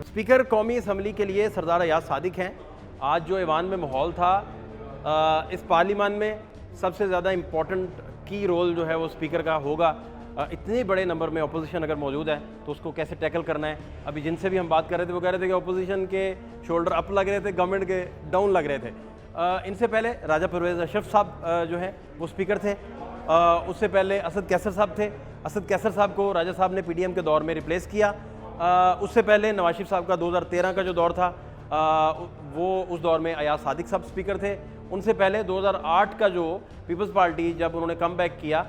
Speaker कौमी assembly के लिए सरदार अयाज सादिक हैं। आज जो ऐवान में माहौल था, इस पार्लियामान में सबसे ज़्यादा इम्पोर्टेंट की रोल जो है वो स्पीकर का होगा। इतने बड़े नंबर में अपोजिशन अगर मौजूद है तो उसको कैसे टैकल करना है। अभी जिनसे भी हम बात कर रहे थे वो कह रहे थे कि अपोजिशन के शोल्डर अप लग रहे थे, गवर्नमेंट के डाउन लग रहे थे। इनसे पहले राजा परवेज़ अशरफ साहब जो हैं वो स्पीकर थे। उससे पहले असद कैसर साहब थे। असद कैसर साहब को राजा साहब ने PDM के दौर में रिप्लेस किया। उससे पहले नवाज शरीफ साहब का 2013 का जो दौर था वो उस दौर में अयाज सादिक साहब स्पीकर थे। उनसे पहले 2008 का जो पीपल्स पार्टी जब उन्होंने कम बैक किया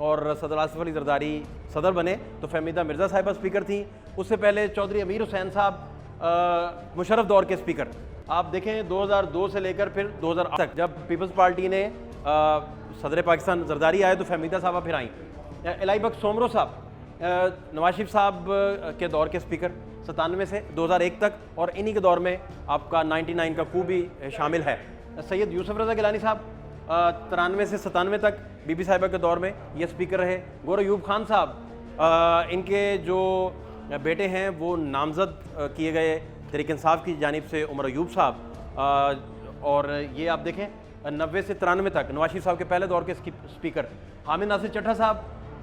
और सदर आसिफ अली जरदारी सदर बने तो फहमीदा मिर्ज़ा साहिबा स्पीकर थी। उससे पहले चौधरी अमीर हुसैन साहब मुशर्रफ दौर के स्पीकर। आप देखें 2002 से लेकर फिर 2008 तक जब पीपल्स पार्टी ने सदर पाकिस्तान जरदारी आए तो फहमीदा साहबा फिर आई। इलाई बख्श सोमरो साहब नवाज शरीफ साहब के दौर के स्पीकर 97 से 2001 तक, और इन्हीं के दौर में आपका 99 का कू भी शामिल है। सैयद यूसुफ रज़ा गिलानी साहब 93 से 97 तक बीबी साहिबा के दौर में ये स्पीकर रहे। गौर अयूब खान साहब, इनके जो बेटे हैं वो नामजद किए गए तहरीक इंसाफ की जानिब से उमर अयूब साहब। और ये आप देखें 90 से 93 तक नवाज शरीफ साहब के पहले दौर के स्पीकर। हामिद नासिर चट्टा साहब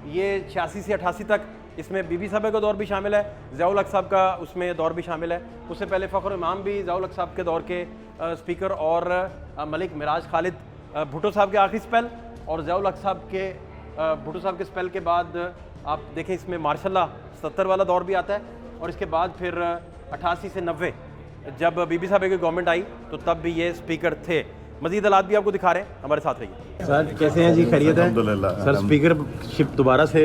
ये 86 से 88 तक, इसमें बीबी साहिबा का दौर भी शामिल है, ज़ियाउल हक साहब का उसमें दौर भी शामिल है। उससे पहले फ़खर इमाम भी ज़ियाउल हक साहब के दौर के स्पीकर, और मलिक मिराज खालिद भुट्टो साहब के आखिरी स्पेल, और ज़ियाउल हक साहब के भुट्टो साहब के स्पेल के बाद आप देखें इसमें मार्शल्लाह 70 वाला दौर भी आता है। और इसके बाद फिर 88 से 90 जब बीबी साहब की गवर्नमेंट आई तो तब भी ये स्पीकर थे। मज़ीद हालात भी आपको दिखा रहे हैं, हमारे साथ रहिए। सर कैसे हैं जी? खैरियत है? सर स्पीकरशिप दोबारा से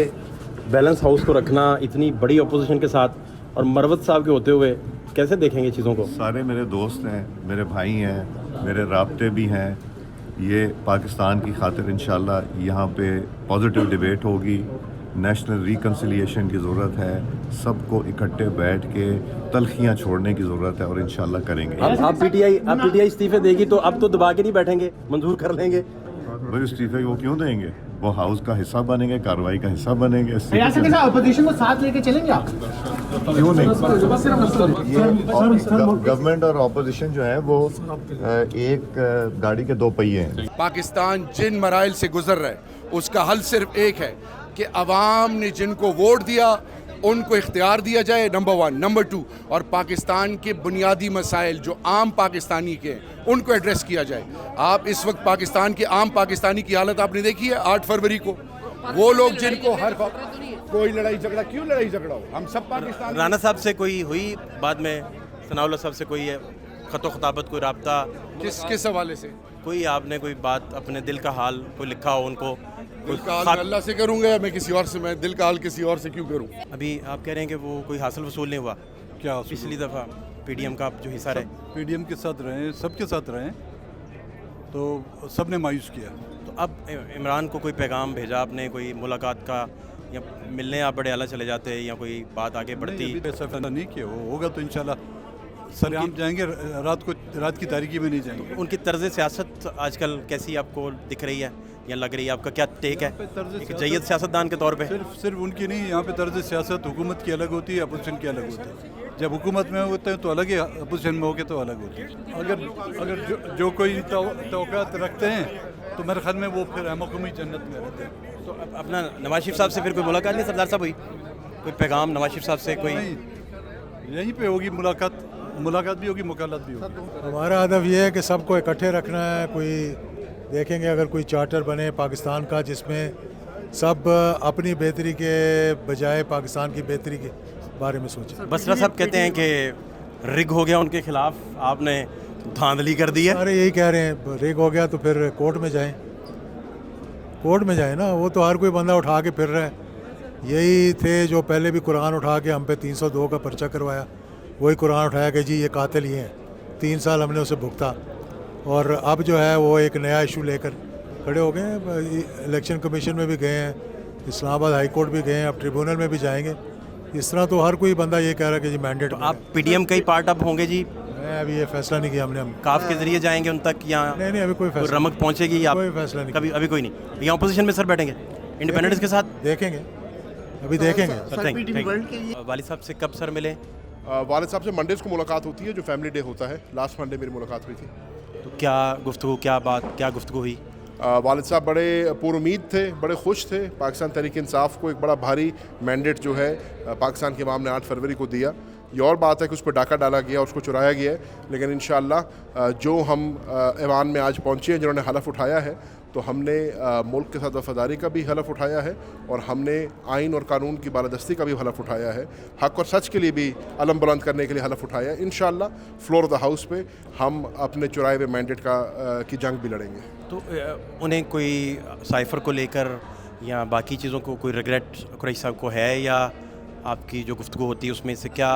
बैलेंस हाउस को रखना इतनी बड़ी अपोजिशन के साथ और मरवत साहब के होते हुए कैसे देखेंगे चीज़ों को? सारे मेरे दोस्त हैं, मेरे भाई हैं, मेरे राब्ते भी हैं। ये पाकिस्तान की खातिर इंशाल्लाह यहाँ पे पॉजिटिव डिबेट होगी। नेशनल रिकन्सिलिएशन की ज़रूरत है, सबको इकट्ठे बैठ के तलखियाँ छोड़ने की ज़रूरत है और इंशाल्लाह करेंगे। आप पीटीआई इस्तीफे देगी तो अब तो दबा के नहीं बैठेंगे, मंजूर कर लेंगे? भाई इस्तीफे वो क्यों देंगे? वो हाउस का हिस्सा बनेंगे, कार्रवाई का हिस्सा बनेंगे। अपोजिशन को साथ लेके चलेंगे आप? क्यों नहीं? ये गवर्नमेंट और अपोजिशन जो है वो एक गाड़ी के दो पहिए हैं। पाकिस्तान जिन मराइल से गुजर रहा है उसका हल सिर्फ एक है कि अवाम ने जिनको वोट दिया उनको इख्तियार दिया जाए, नंबर 1। नंबर 2, और पाकिस्तान के बुनियादी मसाइल जो आम पाकिस्तानी के हैं उनको एड्रेस किया जाए। आप इस वक्त पाकिस्तान के आम पाकिस्तानी की हालत आपने देखी है। 8 फरवरी को वो लोग जिनको हर कोई लड़ाई झगड़ा, क्यों लड़ाई झगड़ा हो? हम सब पाकिस्तान। राना साहब से कोई हुई बाद में, सनाउल्लाह साहब से कोई खतो खताबत, कोई राब्ता? किस हवाले से? कोई आपने कोई बात अपने दिल का हाल कोई लिखा हो उनको? दिल का हाल मैं अल्लाह से करूँगा या मैं किसी और से? मैं दिल का हाल किसी और से क्यों करूँ? अभी आप कह रहे हैं कि वो कोई हासिल वसूल नहीं हुआ क्या? पिछली दफ़ा PDM का जो हिस्सा रहे, PDM के साथ रहे, सबके साथ रहे तो सब ने मायूस किया। तो अब इमरान को कोई पैगाम भेजा आपने, कोई मुलाकात का, या मिलने आप बड़े आला चले जाते या कोई बात आगे बढ़ती? नहीं, ऐसा फैसला नहीं किया। वो होगा तो इंशाल्लाह सरेआम जाएंगे, रात की तारीकी में नहीं जाएंगे। उनकी तर्ज सियासत आजकल कैसी आपको दिख रही है या लग रही है? आपका क्या टेक है एक जय्यद सियासतदान के तौर पे? सिर्फ उनकी नहीं, यहाँ पे तर्ज सियासत हुकूमत की अलग होती है, अपोजिशन की अलग होती है। जब हुकूमत में होते हैं तो अलग है, अपोजिशन में होके तो अलग होती है। अगर जो कोई तवक्कात रखते हैं तो मेरे ख्याल में वो फिर हमकुमी जन्नत में रहते हैं। तो अपना नवाज शरीफ साहब से फिर कोई मुलाकात नहीं सरदार साहब हुई? कोई पैगाम नवाज शरीफ साहब से कोई? यहीं पे होगी मुलाकात भी होगी, मुकालत भी होगी। हमारा हदफ ये है कि सबको इकट्ठे रखना है। कोई देखेंगे अगर कोई चार्टर बने पाकिस्तान का जिसमें सब अपनी बेहतरी के बजाय पाकिस्तान की बेहतरी के बारे में सोचें। बसरा साहब कहते हैं कि रिग हो गया उनके खिलाफ, आपने धांधली कर दी है। अरे यही कह रहे हैं, रिग हो गया तो फिर कोर्ट में जाएं, कोर्ट में जाएं ना। वो तो हर कोई बंदा उठा के फिर रहा है। यही थे जो पहले भी कुरान उठा के हम पे 302 का पर्चा करवाया। वही कुरान उठाया कि जी ये कातिल ही हैं, 3 साल हमने उसे भुगता। और अब जो है वो एक नया इशू लेकर खड़े हो गए हैं। इलेक्शन कमीशन में भी गए हैं, इस्लामाबाद हाई कोर्ट भी गए हैं, अब ट्रिब्यूनल में भी जाएंगे। इस तरह तो हर कोई बंदा ये कह रहा है कि जी मैंडेट। तो आप PDM का ही पार्ट अब होंगे जी? मैं अभी ये फैसला नहीं किया हमने। हम काफ के जरिए जाएंगे उन तक या नहीं अभी कोई फैसला, रमक पहुंचेगी? आप कोई फैसला नहीं, कभी अभी कोई नहीं? या अपोजिशन में सर बैठेंगे इंडिपेंडेंस के साथ? देखेंगे अभी देखेंगे। वालिद साहब से कब सर मिले? वालिद साहब से मंडेज़ को मुलाकात होती है, जो फैमिली डे होता है। लास्ट मंडे मेरी मुलाकात हुई थी। तो क्या गुफ्तगू, क्या गुफ्तगू हुई? वालिद साहब बड़े पुरुमीद थे, बड़े खुश थे। पाकिस्तान तहरीक इंसाफ को एक बड़ा भारी मैंडेट जो है पाकिस्तान के अवाम ने 8 फरवरी को दिया। ये और बात है कि उस पर डाका डाला गया, उसको चुराया गया है, लेकिन इंशाअल्लाह जो हम ऐवान में आज पहुँचे हैं, जिन्होंने हलफ उठाया है, तो हमने मुल्क के साथ वफादारी का भी हलफ उठाया है और हमने आइन और कानून की बालादस्ती का भी हलफ उठाया है। हक़ और सच के लिए भी अलम बुलंद करने के लिए हलफ उठाया है। इंशाअल्लाह फ्लोर ऑफ द हाउस पे हम अपने चुराए हुए मैंडेट की जंग भी लड़ेंगे। तो उन्हें कोई साइफ़र को लेकर या बाकी चीज़ों को कोई रिग्रेट कुरैशी साहब को है, या आपकी जो गुफ्तगू होती है उसमें से क्या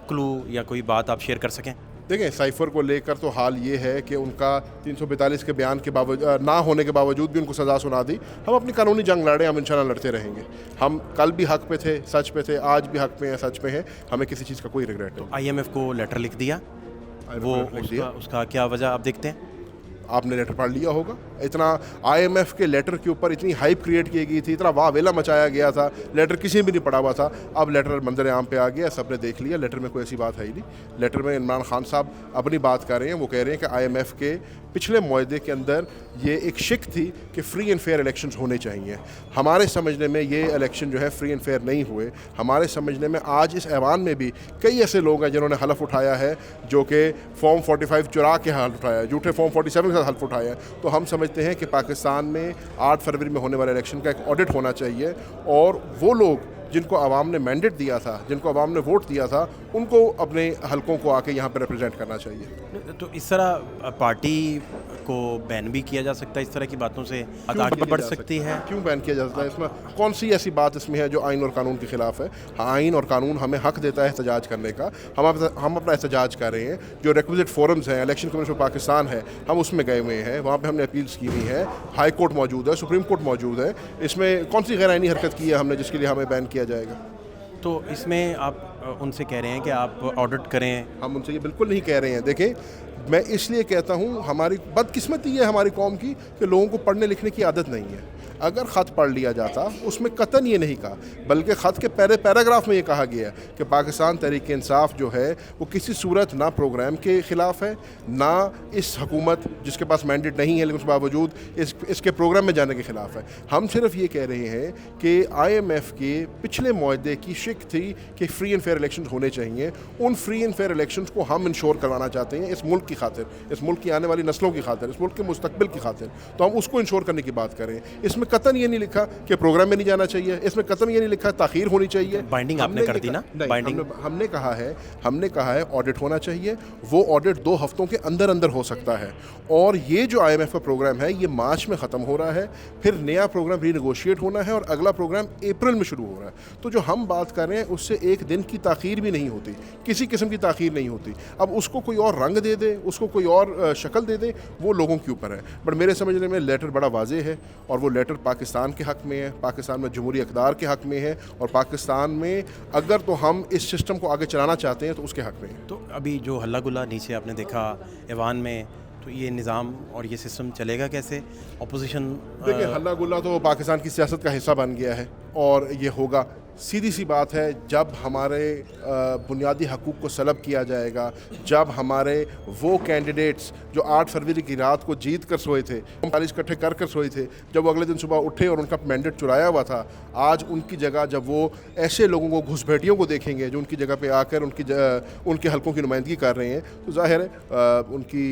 क्लू या कोई बात आप शेयर कर सकें? देखें, साइफ़र को लेकर तो हाल ये है कि उनका 342 के बयान के बावजूद ना होने के बावजूद भी उनको सज़ा सुना दी। हम अपनी कानूनी जंग लड़े, हम इंशाल्लाह लड़ते रहेंगे। हम कल भी हक़ पे थे, सच पे थे, आज भी हक़ पे हैं, सच पे हैं। हमें किसी चीज़ का कोई रिग्रेट नहीं। IMF को लेटर लिख दिया, वो उसका क्या वजह आप देखते हैं? आपने लेटर पढ़ लिया होगा। इतना IMF के लेटर के ऊपर इतनी हाइप क्रिएट की गई थी, इतना वावेला मचाया गया था, लेटर किसी ने भी नहीं पढ़ा हुआ था। अब लेटर मंजर आम पे आ गया, सबने देख लिया। लेटर में कोई ऐसी बात है ही नहीं। लेटर में इमरान खान साहब अपनी बात कर रहे हैं। वो कह रहे हैं कि IMF के पिछले मुआहदे के अंदर ये एक शिक थी कि फ्री एंड फेयर इलेक्शंस होने चाहिए। हमारे समझने में ये इलेक्शन जो है फ्री एंड फेयर नहीं हुए। हमारे समझने में आज इस ऐवान में भी कई ऐसे लोग हैं जिन्होंने हलफ उठाया है, जो कि फॉर्म 45 चुरा के हलफ उठाया है, झूठे फॉर्म 47 के साथ हलफ उठाया है। तो हम समझते हैं कि पाकिस्तान में 8 फरवरी में होने वाले इलेक्शन का एक ऑडिट होना चाहिए और वो लोग जिनको आवाम ने मैंडेट दिया था, जिनको आवाम ने वोट दिया था, उनको अपने हलकों को आके यहाँ पर रिप्रेजेंट करना चाहिए। तो इस तरह पार्टी को बैन भी किया जा सकता है? इस तरह की बातों से आगे बढ़ सकती है? क्यों बैन किया जा सकता है? इसमें कौन सी ऐसी बात इसमें है जो आइन और कानून के खिलाफ है? आइन और कानून हमें हक देता है एहतजाज करने का। हम अपना एहतजाज कर रहे हैं। जो रिक्विजिट फोरम्स हैं, इलेक्शन कमीशन ऑफ पाकिस्तान है, हम उसमें गए हुए हैं। वहाँ पर हमने अपील्स की हुई हैं। हाई कोर्ट मौजूद है, सुप्रीम कोर्ट मौजूद है। इसमें कौन सी गैर आइनी हरकत की है हमने जिसके लिए हमें बैन किया जाएगा? तो इसमें आप उनसे कह रहे हैं कि आप ऑडिट करें? हम उनसे ये बिल्कुल नहीं कह रहे हैं। देखें, मैं इसलिए कहता हूँ, हमारी बदकिस्मती है हमारी कौम की कि लोगों को पढ़ने लिखने की आदत नहीं है। अगर ख़त पढ़ लिया जाता, उसमें कतन ये नहीं कहा, बल्कि ख़त के पहले पैराग्राफ में ये कहा गया कि पाकिस्तान तहरीक इंसाफ जो है वो किसी सूरत ना प्रोग्राम के ख़िलाफ़ है, ना इस हुकूमत जिसके पास मैंडेट नहीं है लेकिन उसके बावजूद इसके प्रोग्राम में जाने के ख़िलाफ़ है। हम सिर्फ ये कह रहे हैं कि IMF के पिछले मुआहदे की शिक थी कि फ्री एंड फेयर इलेक्शन होने चाहिए। उन फ्री एंड फेयर इलेक्शन को हम इंश्योर करवाना चाहते हैं इस मुल्क की खातिर, इस मुल्क की आने वाली नस्लों की खातिर, इस मुल्क के मुस्तकबिल की खातिर। तो हम उसको इंश्योर करने की बात करें। इसमें कतन ये नहीं लिखा कि प्रोग्राम में नहीं जाना चाहिए, इसमें कतन ये नहीं लिखा ताखीर होनी चाहिए। बाइंडिंग आपने कर दी ना? बाइंडिंग हमने कहा है ऑडिट होना चाहिए। वो ऑडिट 2 हफ्तों के अंदर अंदर हो सकता है। और ये जो IMF का प्रोग्राम है ये मार्च में ख़त्म हो रहा है, फिर नया प्रोग्राम रीनेगोशिएट होना है और अगला प्रोग्राम अप्रैल में शुरू हो रहा है। तो जो हम बात कर रहे हैं उससे एक दिन की ताख़ीर भी नहीं होती, किसी किस्म की ताख़ीर नहीं होती। अब उसको कोई और रंग दे दे, उसको कोई और शक्ल दे दे, वो लोगों के ऊपर है। बट मेरे समझने में लेटर बड़ा वाज़ेह है और वो लेटर पाकिस्तान के हक़ में है, पाकिस्तान में जमहूरी इक़्तिदार के हक़ में है और पाकिस्तान में अगर तो हम इस सिस्टम को आगे चलाना चाहते हैं तो उसके हक़ में है। तो अभी जो हल्ला गुल्ला नीचे आपने देखा ऐवान में, तो ये निज़ाम और ये सिस्टम चलेगा कैसे? अपोजिशन देखिए, हल्ला गुल्ला तो पाकिस्तान की सियासत का हिस्सा बन गया है और ये होगा। सीधी सी बात है, जब हमारे बुनियादी हकूक़ को सलब किया जाएगा, जब हमारे वो कैंडिडेट्स जो 8 फरवरी की रात को जीत कर सोए थे, 40 इकट्ठे कर सोए थे, जब वो अगले दिन सुबह उठे और उनका मैंडेट चुराया हुआ था, आज उनकी जगह जब वो ऐसे लोगों को, घुसपैठियों को देखेंगे जो उनकी जगह पे आकर उनके हलकों की नुमाइंदगी कर रहे हैं, तो ज़ाहिर है उनकी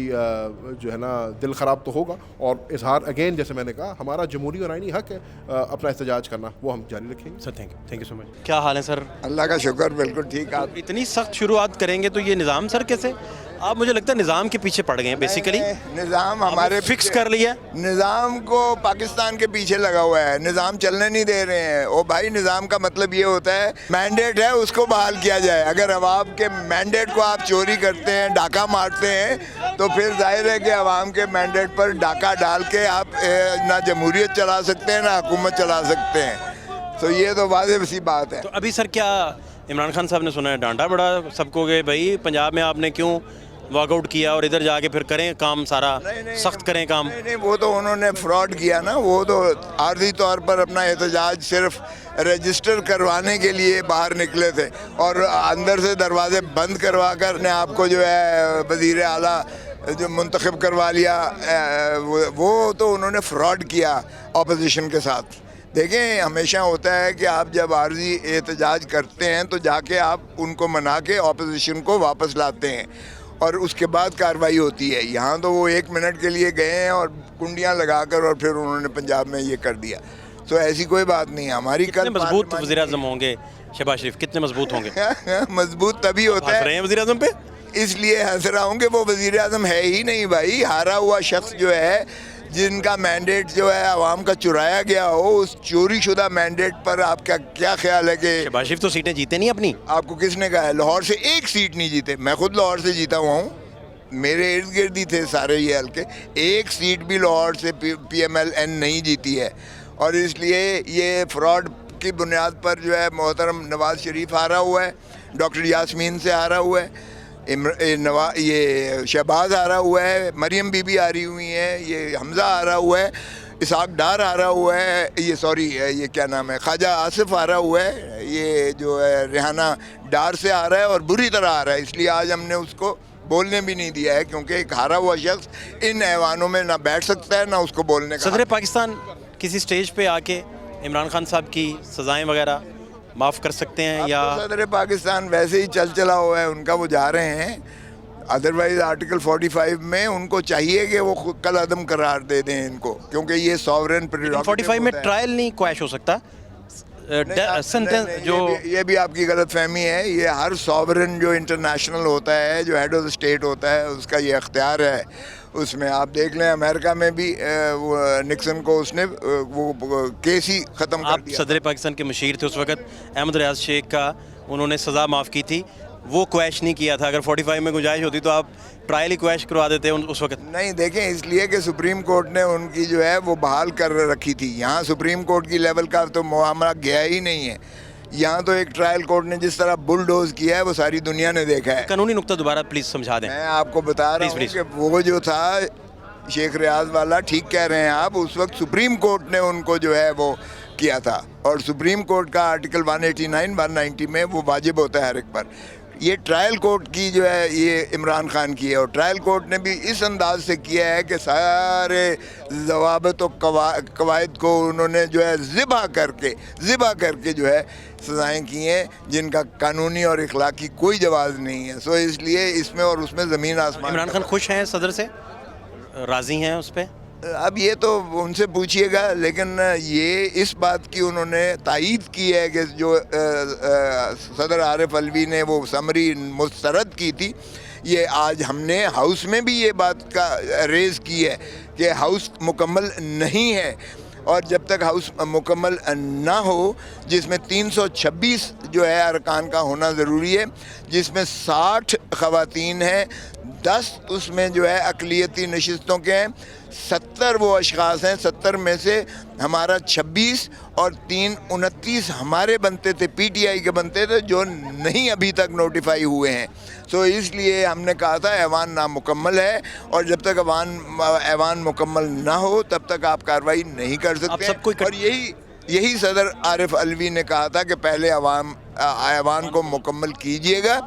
जो है ना दिल ख़राब तो होगा। और इजहार अगेन, जैसे मैंने कहा, हमारा जमहूरी और आइनी हक़ है अपना एहतजाज करना, वो हम जारी रखेंगे। Sir thank you so much. क्या हाल है सर? अल्लाह का शुक्र, बिल्कुल ठीक। आप इतनी सख्त शुरुआत करेंगे तो ये निज़ाम सर कैसे? आप मुझे लगता है निज़ाम के पीछे पड़ गए हैं बेसिकली। निज़ाम हमारे फिक्स कर लिया, निज़ाम को पाकिस्तान के पीछे लगा हुआ है, निज़ाम चलने नहीं दे रहे हैं। ओ भाई, निज़ाम का मतलब ये होता है मैंडेट है उसको बहाल किया जाए। अगर अवाम के मैंडेट को आप चोरी करते हैं, डाका मारते हैं, तो फिर जाहिर है कि अवाम के मैंडेट पर डाका डाल के आप ना जमहूरियत चला सकते हैं ना हुकूमत चला सकते हैं। तो ये तो वाज़ेह सी बात है। तो अभी सर क्या इमरान खान साहब ने सुना है डांटा बड़ा सबको कि भाई पंजाब में आपने क्यों वॉकआउट किया और इधर जाके फिर करें काम सारा, सख्त करें काम? नहीं, वो तो उन्होंने फ्रॉड किया ना। वो तो आर्जी तौर पर अपना एहतजाज सिर्फ रजिस्टर करवाने के लिए बाहर निकले थे और अंदर से दरवाजे बंद करवा कर ने आपको जो है वज़ीर आला जो मुंतखब करवा लिया। वो तो उन्होंने फ्रॉड किया अपोजिशन के साथ। देखें, हमेशा होता है कि आप जब आर्जी एहतजाज करते हैं तो जाके आप उनको मना के अपोजिशन को वापस लाते हैं और उसके बाद कार्रवाई होती है। यहाँ तो वो 1 मिनट के लिए गए हैं और कुंडियाँ लगाकर और फिर उन्होंने पंजाब में ये कर दिया। तो ऐसी कोई बात नहीं है हमारी। कितने मजबूत वज़ीर आज़म होंगे शहबाज शरीफ, कितने मजबूत होंगे? मजबूत तभी होता है। रहे हैं वज़ीर आज़म पे, इसलिए हंस रहा हूँ कि वो वज़ीर आज़म है ही नहीं भाई। हारा हुआ शख्स जो है, जिनका मैंडेट जो है आवाम का चुराया गया हो, उस चोरी शुदा मैंडेट पर आपका क्या ख्याल है कि शहबाज शरीफ तो सीटें जीते नहीं अपनी? आपको किसने कहा है? लाहौर से 1 सीट नहीं जीते। मैं खुद लाहौर से जीता हुआ हूँ, मेरे इर्द गिर्द ही थे सारे ये हल्के। 1 सीट भी लाहौर से PMLN नहीं जीती है और इसलिए ये फ्रॉड की बुनियाद पर जो है मोहतरम नवाज़ शरीफ हारा हुआ है, डॉक्टर यास्मीन से हारा हुआ है, ये शहबाज हारा हुआ है, मरियम बीबी हारी हुई हैं, ये हमज़ा हारा हुआ है, इसाक डार हारा हुआ है, ये क्या नाम है, ख्वाजा आसिफ हारा हुआ है, ये जो है रेहाना डार से आ रहा है और बुरी तरह आ रहा है। इसलिए आज हमने उसको बोलने भी नहीं दिया है क्योंकि एक हारा हुआ शख्स इन ऐवानों में ना बैठ सकता है ना उसको बोलने का। सदर पाकिस्तान किसी स्टेज पे आके इमरान खान साहब की सज़ाएं वगैरह माफ़ कर सकते हैं या? सदर पाकिस्तान वैसे ही चला हुआ है उनका, वो जा रहे हैं। अदरवाइज आर्टिकल 45 में उनको चाहिए कि वो कल अदम करार दे दें इनको, क्योंकि ये सॉवरेन प्रेरोगेटिव 45 में ट्रायल नहीं क्वैश हो सकता सेंटेंस जो ये भी आपकी गलत फहमी है। ये हर सॉवरेन जो इंटरनेशनल होता है, जो हेड ऑफ द स्टेट होता है, उसका ये अख्तियार है। उसमें आप देख लें अमेरिका में भी वो निक्सन को उसने वो केस ही ख़त्म कर दिया। आप सदर पाकिस्तान के मुशीर थे उस वक्त, अहमद रियाज शेख का उन्होंने सज़ा माफ़ की थी, वो क्वैश नहीं किया था। अगर 45 में गुंजाइश होती तो आप ट्रायल ही क्वैश करवा देते उस वक्त। नहीं, देखें, इसलिए कि सुप्रीम कोर्ट ने उनकी जो है वो बहाल कर रखी थी। यहाँ सुप्रीम कोर्ट की लेवल का तो मामला गया ही नहीं है। यहाँ तो एक ट्रायल कोर्ट ने जिस तरह बुलडोज किया है वो सारी दुनिया ने देखा है। कानूनी नुक्ता दोबारा प्लीज़ समझा दें। मैं आपको बता रहा हूँ कि वो जो था शेख रियाज वाला, ठीक कह रहे हैं आप, उस वक्त सुप्रीम कोर्ट ने उनको जो है वो किया था और सुप्रीम कोर्ट का आर्टिकल 189, 190 में वो वाजिब होता है हर एक पर। ये ट्रायल कोर्ट की जो है ये इमरान खान की है और ट्रायल कोर्ट ने भी इस अंदाज से किया है कि सारे ज़वाबित और कवायद को उन्होंने जो है ज़िबा करके जो है सज़ाएँ की हैं जिनका कानूनी और इखलाकी कोई जवाज़ नहीं है। सो इसलिए इसमें और उसमें ज़मीन आसमान। इमरान खान खुश हैं सदर से, राज़ी हैं उस पर? अब ये तो उनसे पूछिएगा, लेकिन ये इस बात की उन्होंने तायीद की है कि जो सदर आरिफ अलवी ने वो समरी मुस्तरद की थी, ये आज हमने हाउस में भी ये बात का रेज़ की है कि हाउस मुकम्मल नहीं है और जब तक हाउस मुकम्मल ना हो, जिसमें 326 जो है अरकान का होना ज़रूरी है, जिसमें 60 ख़वातीन हैं, 10 उसमें जो है अक़लियती नशिस्तों के हैं, 70 वो अशख़ास हैं, 70 में से हमारा 26 और 29 हमारे बनते थे, PTI के बनते थे, जो नहीं अभी तक नोटिफाई हुए हैं। सो इसलिए हमने कहा था ऐवान नामुकम्मल है और जब तक ऐवान मुकम्मल ना हो तब तक आप कार्रवाई नहीं कर सकते। और यही सदर आरिफ अलवी ने कहा था कि पहले ऐवान को मुकम्मल कीजिएगा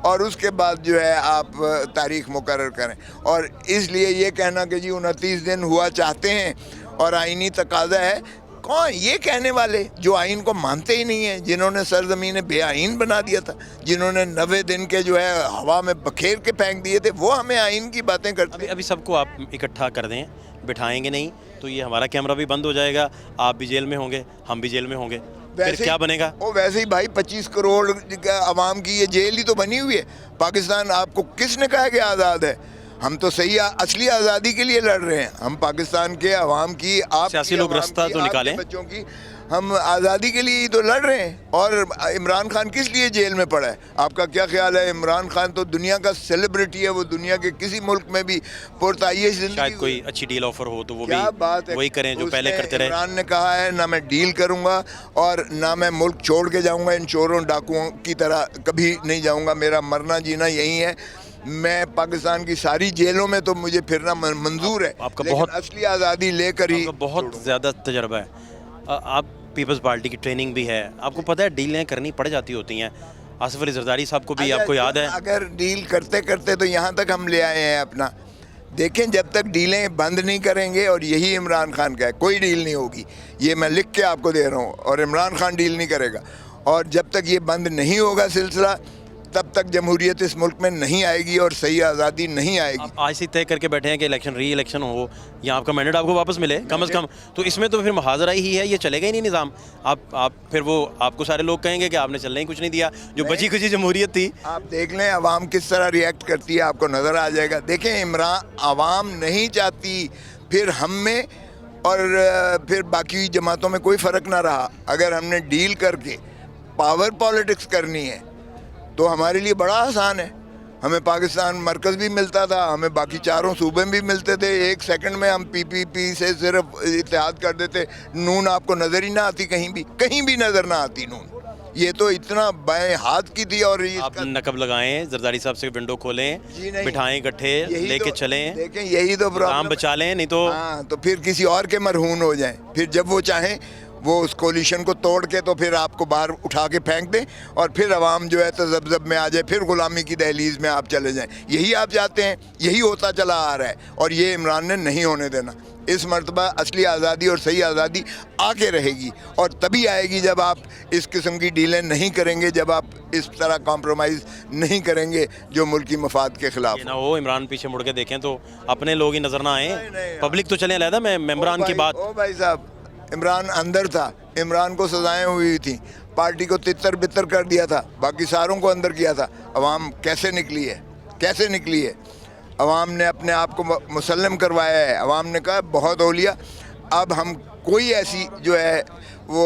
और उसके बाद जो है आप तारीख़ मुकर्रर करें। और इसलिए ये कहना कि जी 29 दिन हुआ चाहते हैं और आइनी तकाज़ा है, कौन ये कहने वाले जो आइन को मानते ही नहीं हैं, जिन्होंने सरज़मीन बेआइन बना दिया था, जिन्होंने 90 दिन के जो है हवा में बखेर के फेंक दिए थे, वो हमें आइन की बातें करते हैं। अभी सबको आप इकट्ठा कर दें, बिठाएंगे नहीं तो ये हमारा कैमरा भी बंद हो जाएगा, आप भी जेल में होंगे, हम भी जेल में होंगे, फिर क्या बनेगा? वो वैसे ही भाई 25 करोड़ आवाम की ये जेल ही तो बनी हुई है। पाकिस्तान आपको किसने कहा कि आज़ाद है? हम तो सही असली आज़ादी के लिए लड़ रहे हैं। हम पाकिस्तान के अवाम की, आप सियासी लोग रास्ता तो निकालें, बच्चों की, हम आज़ादी के लिए ही तो लड़ रहे हैं। और इमरान खान किस लिए जेल में पड़ा है? आपका क्या ख्याल है? इमरान खान तो दुनिया का सेलिब्रिटी है, वो दुनिया के किसी मुल्क में भी पुरताइश ज़िंदगी। शायद कोई अच्छी डील ऑफर हो तो वो क्या भी बात है, वही करें जो पहले करते रहे। इमरान ने कहा है ना मैं डील करूंगा और ना मैं मुल्क छोड़ के जाऊंगा, इन चोरों डाकुओं की तरह कभी नहीं जाऊंगा, मेरा मरना जीना यही है। मैं पाकिस्तान की सारी जेलों में तो मुझे फिरना मंजूर है, आपका लेकिन बहुत- असली आज़ादी लेकर ही आपका बहुत ज़्यादा तजर्बा है। आप पीपल्स पार्टी की ट्रेनिंग भी है, आपको पता है डीलें करनी पड़ जाती होती हैं। आसिफ अली जरदारी साहब को भी आपको याद है। अगर डील करते करते तो यहाँ तक हम ले आए हैं अपना। देखें, जब तक डीलें बंद नहीं करेंगे, और यही इमरान खान का है, कोई डील नहीं होगी, ये मैं लिख के आपको दे रहा हूँ, और इमरान खान डील नहीं करेगा। और जब तक ये बंद नहीं होगा सिलसिला, तब तक जमहूरियत इस मुल्क में नहीं आएगी और सही आज़ादी नहीं आएगी। आप आज से तय करके बैठे हैं कि इलेक्शन री इलेक्शन हो या आपका मैंडेट आपको वापस मिले कम से कम, तो इसमें तो फिर मुहाजरा ही है, ये चलेगा ही नहीं निज़ाम। आप फिर वो आपको सारे लोग कहेंगे कि आपने चलने ही कुछ नहीं दिया, जो बची खुची जमहूरियत थी। आप देख लें अवाम किस तरह रिएक्ट करती है, आपको नज़र आ जाएगा। देखें, इमरान अवाम नहीं चाहती, फिर हम में और फिर बाकी जमातों में कोई फ़र्क ना रहा। अगर हमने डील करके पावर पॉलिटिक्स करनी है तो हमारे लिए बड़ा आसान है। हमें पाकिस्तान मरकज़ भी मिलता था, हमें बाकी चारों सूबे भी मिलते थे। एक सेकंड में हम पीपीपी से सिर्फ इत्तेहाद कर देते, नून आपको नज़र ही ना आती, कहीं भी नज़र ना आती नून। ये तो इतना बाएं हाथ की थी। और आप नकब लगाएं, जरदारी साहब से विंडो खोलें, जी नहीं, बिठाएं गट्ठे लेके चलें, देखें यही तो काम प्रॉब्लम बचा लें, नहीं तो हाँ, तो फिर किसी और के मरहून हो जाएं। फिर जब वो चाहें वो उस कोलिशन को तोड़ के तो फिर आपको बाहर उठा के फेंक दें, और फिर अवाम जो है तज़ब्ज़ब में आ जाए, फिर ग़ुलामी की दहलीज़ में आप चले जाएं। यही आप चाहते हैं, यही होता चला आ रहा है, और ये इमरान ने नहीं होने देना। इस मरतबा असली आज़ादी और सही आज़ादी आके रहेगी, और तभी आएगी जब आप इस किस्म की डीलें नहीं करेंगे, जब आप इस तरह कॉम्प्रोमाइज़ नहीं करेंगे जो मुल्क की मफाद के ख़िलाफ़। ना हो इमरान पीछे मुड़ के देखें तो अपने लोग ही नज़र ना आए, नहीं, पब्लिक तो चले अलहदा में मेम्बरान की बात। ओ भाई साहब, इमरान अंदर था, इमरान को सजाएं हुई थी, पार्टी को तितर बितर कर दिया था, बाकी सारों को अंदर किया था। अवाम कैसे निकली है? अवाम ने अपने आप को मुसल्लम करवाया है। अवाम ने कहा बहुत हो लिया, अब हम कोई ऐसी जो है वो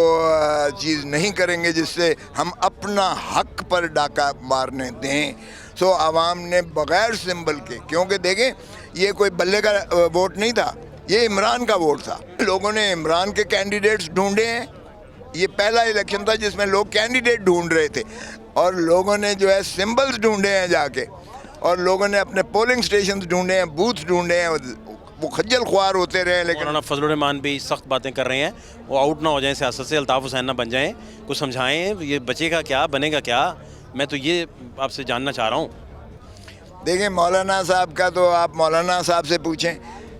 चीज़ नहीं करेंगे जिससे हम अपना हक पर डाका मारने दें। सो अवाम ने बग़ैर सिंबल के, क्योंकि देखें ये कोई बल्ले का वोट नहीं था, ये इमरान का वोट था। लोगों ने इमरान के कैंडिडेट्स ढूंढे हैं। ये पहला इलेक्शन था जिसमें लोग कैंडिडेट ढूंढ रहे थे, और लोगों ने जो है सिंबल्स ढूंढे हैं जाके, और लोगों ने अपने पोलिंग स्टेशन ढूंढे हैं, बूथ ढूंढे हैं। वो खज्जल ख्वार होते रहे, लेकिन मौलाना फजलुर रहमान भी सख्त बातें कर रहे हैं, वो आउट ना हो जाएं सियासत से, अल्ताफ़ हुसैन ना बन जाएं, कुछ समझाएं, ये बचेगा क्या, बनेगा क्या? मैं तो ये आपसे जानना चाह रहा हूँ। देखें, मौलाना साहब का तो आप मौलाना साहब से पूछें,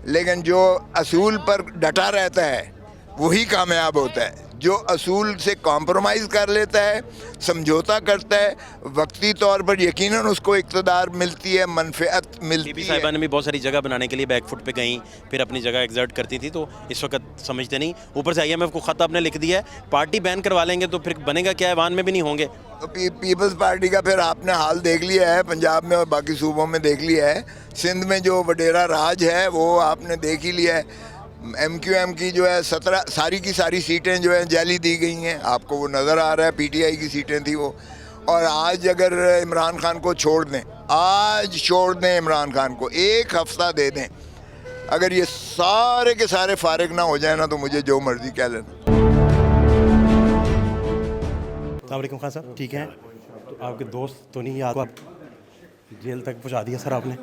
लेकिन जो असूल पर डटा रहता है वही कामयाब होता है। जो असूल से कॉम्प्रोमाइज़ कर लेता है, समझौता करता है, वक्ती तौर पर यकीनन उसको इक़्तिदार मिलती है, मनफ़ियत मिलती बीबी है। साहिबा ने भी बहुत सारी जगह बनाने के लिए बैकफुट पे गई, फिर अपनी जगह एग्जर्ट करती थी, तो इस वक्त समझते नहीं। ऊपर से IMF को ख़त आपने लिख दिया है, पार्टी बैन करवा लेंगे तो फिर बनेगा क्या? ऐवान में भी नहीं होंगे। तो पीपल्स पार्टी का फिर आपने हाल देख लिया है, पंजाब में और बाकी सूबों में देख लिया है। सिंध में जो वडेरा राज है वो आपने देख ही लिया है। MQM की जो है 17 सारी की सारी सीटें जो है जाली दी गई हैं, आपको वो नज़र आ रहा है। PTI की सीटें थी वो। और आज अगर इमरान खान को छोड़ दें, आज छोड़ दें इमरान खान को, एक हफ्ता दे दें, अगर ये सारे के सारे फारिग ना हो जाए ना, तो मुझे जो मर्जी कह लेना। अस्सलाम वालेकुम खान साहब, ठीक हैं? तो आपके दोस्त तो नहीं, आपको आप जेल तक पहुंचा दिया सर आपने?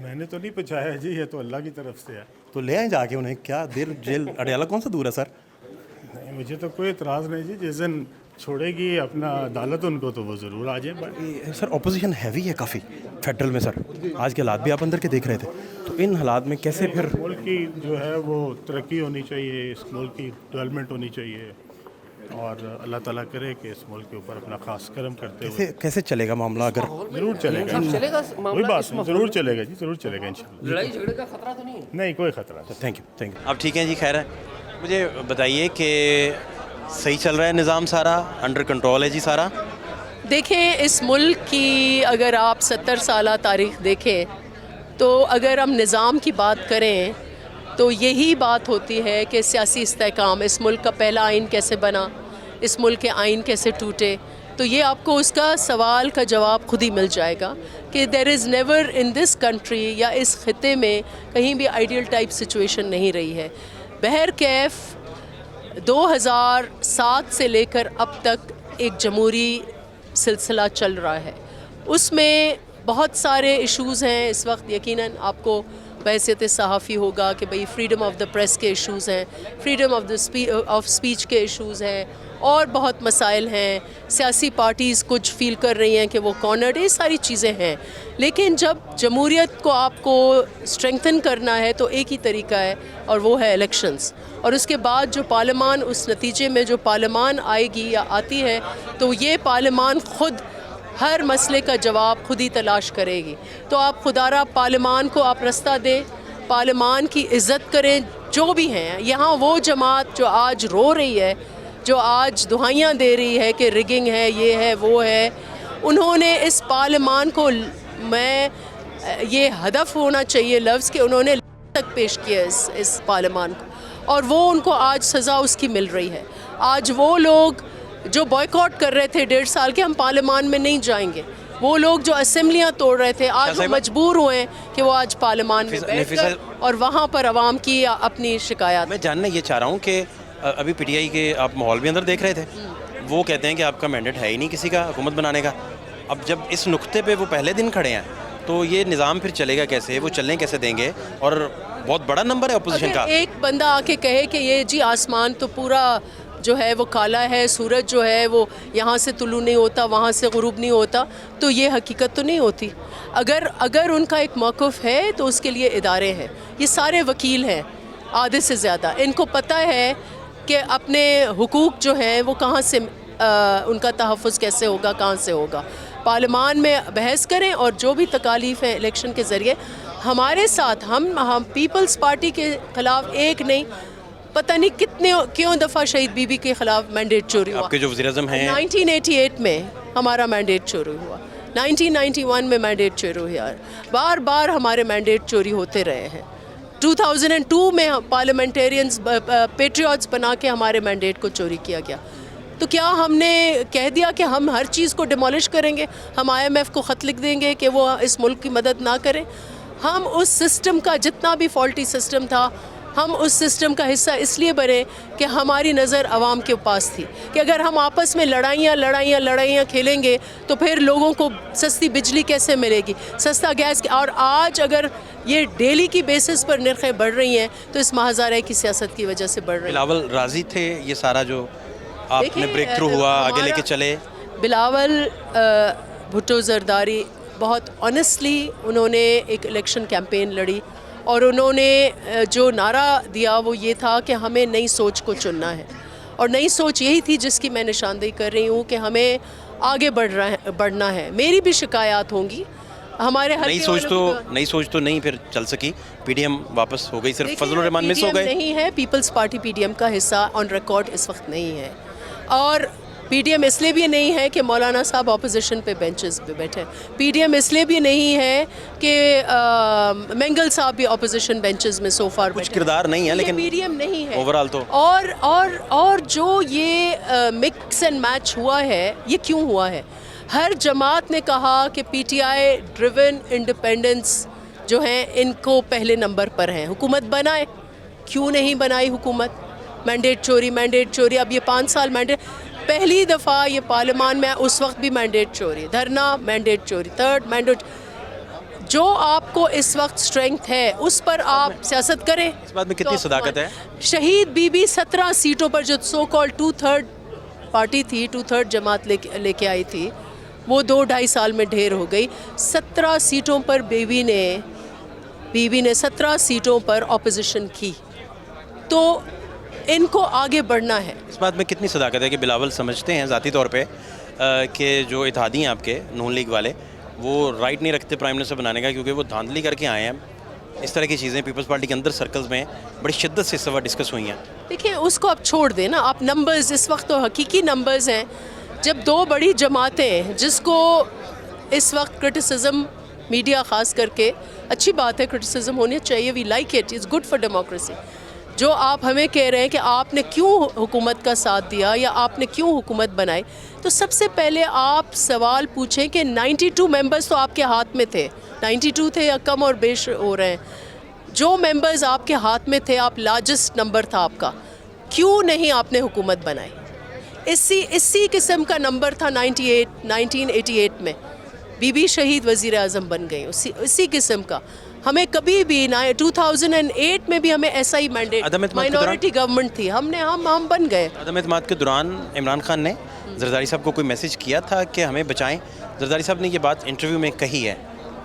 मैंने तो नहीं पहुँचाया जी, ये तो अल्लाह की तरफ से है। तो ले आए जाके उन्हें, क्या देर जेल अडयाला कौन सा दूर है सर? नहीं, मुझे तो कोई इतराज़ नहीं जी, जिस दिन छोड़ेगी अपना अदालत उनको तो वो ज़रूर आ जाए। सर ऑपोजिशन हैवी है काफ़ी फेडरल में सर, आज के हालात भी आप अंदर के देख रहे थे, तो इन हालात में कैसे फिर मुल्क की जो है वो तरक्की होनी चाहिए, इस मुल्क की डेवलपमेंट होनी चाहिए, और अल्लाह ताला करे कि इस मुल्क के ऊपर अपना खास करम करते हुए कैसे चलेगा मामला? अगर ज़रूर चलेगा, कोई बात नहीं, ज़रूर चलेगा जी, ज़रूर चलेगा इंशाल्लाह। लड़ाई झगड़े का खतरा तो नहीं है? नहीं, कोई ख़तरा नहीं। Thank you. आप ठीक हैं जी? खैर है, मुझे बताइए कि सही चल रहा है निज़ाम, सारा अंडर कंट्रोल है जी सारा? देखें, इस मुल्क की अगर आप 70 साल तारीख़ देखें, तो अगर हम निज़ाम की बात करें तो यही बात होती है कि सियासी इस्तेहकाम, इस मुल्क का पहला आइन कैसे बना, इस मुल्क के आइन कैसे टूटे, तो ये आपको उसका सवाल का जवाब खुद ही मिल जाएगा कि there is never in this country या इस खिते में कहीं भी आइडियल टाइप सिचुएशन नहीं रही है। बहरकैफ 2007 से लेकर अब तक एक जमहूरी सिलसिला चल रहा है, उसमें बहुत सारे इश्यूज़ हैं इस वक्त, यकीनन आपको बहैसियत सहाफ़ी होगा कि भाई फ्रीडम ऑफ द प्रेस के इश्यूज़ हैं, फ्रीडम ऑफ स्पीच के इश्यूज़ हैं, और बहुत मसाइल हैं। सियासी पार्टीज़ कुछ फ़ील कर रही हैं कि वो कॉर्नर्ड, ये सारी चीज़ें हैं। लेकिन जब जमहूरियत को आपको स्ट्रेंथन करना है तो एक ही तरीका है, और वो है इलेक्शंस। और उसके बाद जो पार्लियामान, उस नतीजे में जो पार्लियामान आएगी या आती है, तो ये पार्लियामान ख़ुद हर मसले का जवाब खुद ही तलाश करेगी। तो आप खुदारा पार्लियामान को आप रास्ता दें, पार्लियामान की इज़्ज़त करें। जो भी हैं यहाँ, वो जमात जो आज रो रही है, जो आज दुहाइयाँ दे रही है कि रिगिंग है, ये है, वो है, उन्होंने इस पार्लियामान को, मैं ये हदफ होना चाहिए लफ्ज़ कि उन्होंने तक पेश किया इस पार्लियामान को, और वो उनको आज सज़ा उसकी मिल रही है। आज वो लोग जो बॉयकॉट कर रहे थे 1.5 साल के, हम पार्लियामान में नहीं जाएंगे, वो लोग जो असेंबलियाँ तोड़ रहे थे, आज वो मजबूर हुए कि वो आज पार्लियामान में बैठकर और वहाँ पर आवाम की अपनी शिकायत। मैं जानना ये चाह रहा हूँ कि अभी पीटीआई के आप माहौल भी अंदर देख रहे थे, वो कहते हैं कि आपका मैंडेट है ही नहीं किसी का हुकूमत बनाने का। अब जब इस नुक्ते पे वो पहले दिन खड़े हैं, तो ये निज़ाम फिर चलेगा कैसे, वो चलने कैसे देंगे? और बहुत बड़ा नंबर है अपोजिशन का। एक बंदा आके कहे कि ये जी आसमान तो पूरा जो है वो काला है, सूरज जो है वो यहाँ से तुलू नहीं होता, वहाँ से गुरूब नहीं होता, तो ये हकीकत तो नहीं होती। अगर उनका एक मौक़िफ़ है तो उसके लिए इदारे हैं, ये सारे वकील हैं आधे से ज़्यादा, इनको पता है कि अपने हुकूक जो हैं वो कहाँ से उनका तहफ़्फ़ुज़ कैसे होगा, कहाँ से होगा। पार्लियामान में बहस करें, और जो भी तकालीफ है इलेक्शन के ज़रिए हमारे साथ, हम पीपल्स पार्टी के ख़िलाफ़ एक नहीं, पता नहीं क्यों दफ़ा शहीद बीबी के ख़िलाफ़ मैंडेट चोरी हुआ। आपके जो वज़ीर-ए-आज़म हैं 1988 में हमारा मैंडेट चोरी हुआ, 1991 में मैंडेट चोरी हुआ, बार बार हमारे मैंडेट चोरी होते रहे हैं। 2002 में पार्लियामेंटेरियंस पेट्रियट्स बना के हमारे मैंडेट को चोरी किया गया। तो क्या हमने कह दिया कि हम हर चीज़ को डिमोलिश करेंगे, हम IMF को ख़त लिख देंगे कि वो इस मुल्क की मदद ना करें? हम उस सिस्टम का, जितना भी फॉल्टी सिस्टम था, हम उस सिस्टम का हिस्सा इसलिए बने कि हमारी नज़र आवाम के पास थी कि अगर हम आपस में लड़ाइयाँ खेलेंगे तो फिर लोगों को सस्ती बिजली कैसे मिलेगी, सस्ता गैस। और आज अगर ये डेली की बेसिस पर नरखें बढ़ रही हैं तो इस महाज़ारे की सियासत की वजह से बढ़ रही हैं। बिलावल राज़ी थे ये सारा जो आपने ब्रेक थ्रू हुआ, आगे लेके चले? बिलावल भुट्टो जरदारी बहुत ऑनेस्टली उन्होंने एक इलेक्शन कैंपेन लड़ी, और उन्होंने जो नारा दिया वो ये था कि हमें नई सोच को चुनना है, और नई सोच यही थी जिसकी मैं निशानदेही कर रही हूँ कि हमें आगे बढ़ना है। मेरी भी शिकायत होंगी, हमारे नई सोच तो नहीं फिर चल सकी, PDM वापस हो गई, सिर्फ फजलुर रहमान मिस हो गए। नहीं है, पीपल्स पार्टी PDM का हिस्सा ऑन रिकॉर्ड इस वक्त नहीं है, और PDM इसलिए भी नहीं है कि मौलाना साहब ऑपोजिशन पे बेंचेस पे बैठे, PDM इसलिए भी नहीं है कि मेंगल साहब भी ऑपोजिशन बेंचेस में सो फार कुछ किरदार नहीं है, लेकिन PDM नहीं है ओवरऑल तो। और जो ये मिक्स एंड मैच हुआ है, ये क्यों हुआ है? हर जमात ने कहा कि PTI ड्रिवन इंडिपेंडेंस जो हैं इनको पहले नंबर पर हैं, हुकूमत बनाए। क्यों नहीं बनाई हुकूमत? मैंडेट चोरी, अब ये 5 साल मैंडेट, पहली दफ़ा ये पार्लियामान में उस वक्त भी मैंडेट चोरी, धरना मैंडेट चोरी, थर्ड मैंडेट। जो आपको इस वक्त स्ट्रेंथ है उस पर आप सियासत करें। इस बात में कितनी सदाकत है? शहीद बीबी 17 सीटों पर, जो सो कॉल्ड 2/3 पार्टी थी, 2/3 जमात लेके आई थी, वो 2-2.5 साल में ढेर हो गई। 17 सीटों पर बीबी ने 17 सीटों पर ऑपोजिशन की, तो इनको आगे बढ़ना है। इस बात में कितनी सदाकत है कि बिलावल समझते हैं ज़ाती तौर पे कि जो इत्तेहादी हैं आपके नून लीग वाले, वो राइट नहीं रखते प्राइम मिनिस्टर बनाने का, क्योंकि वो धांधली करके आए हैं। इस तरह की चीज़ें पीपल्स पार्टी के अंदर सर्कल्स में बड़ी शिद्दत से इस दफ़ा डिस्कस हुई हैं। देखिए, उसको आप छोड़ दें ना, आप नंबर्स इस वक्त तो हकीकी नंबर्स हैं। जब 2 बड़ी जमातें, जिसको इस वक्त क्रिटिसिज्म मीडिया ख़ास करके, अच्छी बात है, क्रिटिसिज्म होनी चाहिए, we like it, is good for democracy. जो आप हमें कह रहे हैं कि आपने क्यों हुकूमत का साथ दिया या आपने क्यों हुकूमत बनाई, तो सबसे पहले आप सवाल पूछें कि 92 मेंबर्स तो आपके हाथ में थे, 92 थे या कम और बेश हो रहे हैं, जो मेंबर्स आपके हाथ में थे, आप लार्जेस्ट नंबर था आपका, क्यों नहीं आपने हुकूमत बनाई? इसी किस्म का नंबर था 1988 में बीबी शहीद वज़ीर आज़म बन गई, उसी किस्म का। हमें कभी भी ना 2008 में भी हमें ऐसा ही मैंडेट, माइनॉरिटी गवर्नमेंट थी, हम बन गए। अदम एतमाद के दौरान इमरान खान ने जरदारी साहब को कोई मैसेज किया था कि हमें बचाएं? जरदारी साहब ने ये बात इंटरव्यू में कही है,